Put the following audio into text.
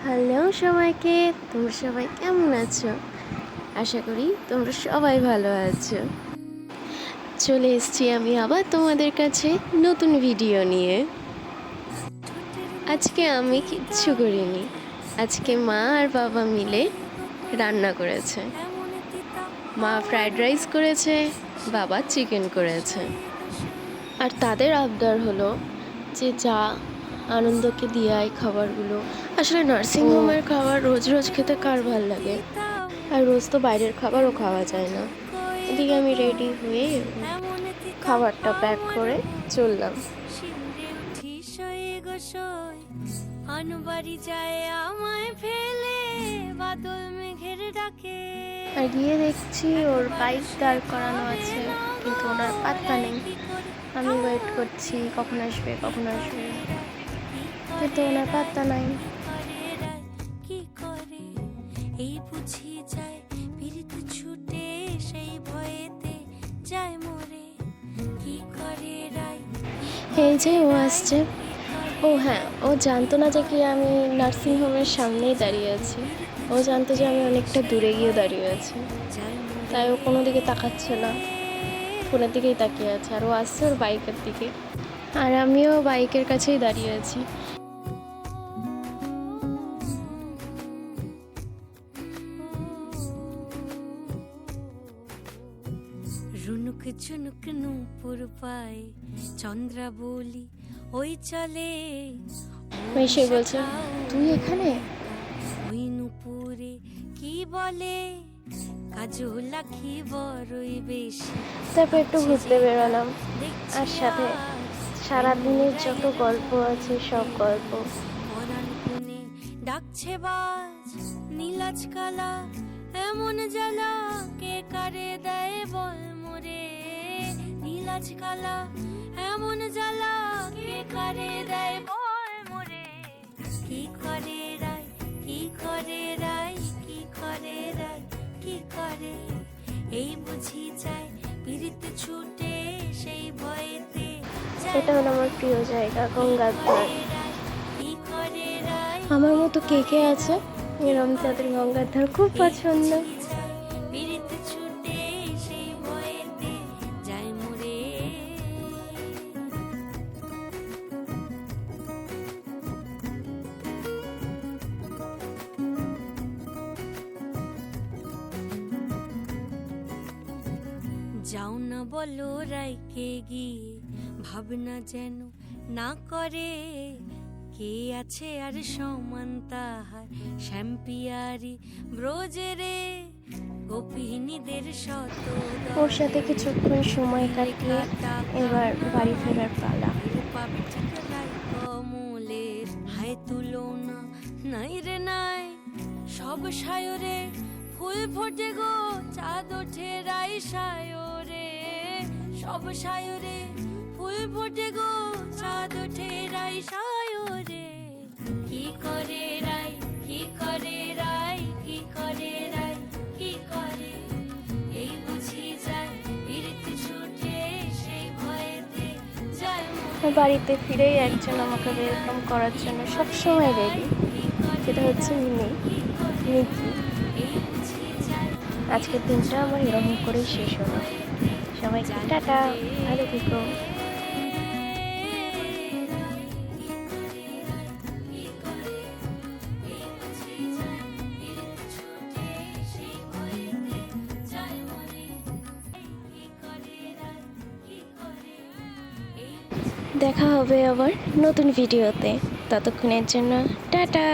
Hello সবাইকে, তোমরা সবাই কেমন আছো? আশা করি তোমরা সবাই ভালো আছো। চলে এসেছি আমি আবার তোমাদের কাছে নতুন ভিডিও নিয়ে। আজকে আমি কিচ্ছু করিনি, আজকে মা আর বাবা মিলে রান্না করেছে। মা ফ্রাইড রাইস করেছে, বাবা চিকেন করেছে। আর তাদের আবদার হলো যে যা আনন্দকে দিয়ে আয় খাবারগুলো। আসলে নার্সিংহোমের খাবার রোজ রোজ খেতে কার ভাল লাগে, আর রোজ তো বাইরের খাবারও খাওয়া যায় না। এদিকে আমি রেডি হয়ে খাবারটা প্যাক করে চললাম। আর গিয়ে দেখছি ওর বাইক দাঁড় করানো আছে, কিন্তু ওনার পাত্তা নেই। আমি ওয়েট করছি কখন আসবে কখন আসবে, কিন্তু ওনার পাত্তা নাই। এই যে ও আসছে। ও হ্যাঁ, ও জানতো না যে কি আমি নার্সিংহোমের সামনেই দাঁড়িয়ে আছি। ও জানতো যে আমি অনেকটা দূরে গিয়ে দাঁড়িয়ে আছি, তাই ও কোনো দিকে তাকাচ্ছে না, ফোনের দিকেই তাকিয়ে আছে। আর ও আসছে ওর বাইকের দিকে, আর আমিও বাইকের কাছেই দাঁড়িয়ে আছি। রুনুক ঝুনুক নূপুর পায় চন্দ্রা বলি ওই চলে। সে বলছে তুই এখানে? ওই নূপুরে কি বলে কাজল আঁখি বড়ই বেশি। তারপর একটু ঘুরতে বেরোলাম, আর সাথে সারাদিনের যত গল্প আছে সব গল্প। পরাণ কোণে ডাকছে বাজ নীলাজ কালা এমন জ্বালা কে কারে দেয় বল মোরে। নীলাজ কালা এমন জ্বালা কে কারে দেয় বল মোরে। কি করে রাই কি করে রাই কি করে রাই কি করে এই বুঝি যায় পীড়িত ছুটে সেই ভয়েতে। এটা হলো আমার প্রিয় জায়গা, গঙ্গার ধার। কি করে রাই আমার মতো কে কে আছে এরম যাদের গঙ্গার ধার খুব পছন্দ? পীড়িত ছুটে সেই ভয়েতে যায় মোরে। যাও না বলো রাইকে গিয়ে ভাবনা যেন না করে। কে আছে আর সমান তাহার শ্যাম্পিয়ারি ব্রজেরে গোপিনীদের শত। ওর সাথে কিছুক্ষণ সময় কাটিয়ে এবার বাড়ি ফেরার পালা। কমলের হায় তুলনা নাই রে নাই সব সায়রে ফুল ফোটে গো চাঁদ ওঠে রাই সায়রে। সব সায়রে ফুল ফোটে গো চাঁদ ওঠে রাই সায়রে। কি করে রাই কি করে রাই কি করে রাই কি করে এই বুঝি যায় পীড়িত ছুটে সেই ভয়েতে যায় মোরে। বাড়িতে ফিরেই একজন আমাকে ওয়েলকাম করার জন্য সবসময় রেডি, সেটা হচ্ছে মিকি। আজকের দিনটা আমার এরকম করেই শেষ হলো। সবাইকে টাটা, ভালো থেকো। দেখা হবে আবার নতুন ভিডিওতে, ততক্ষণের জন্য টাটা।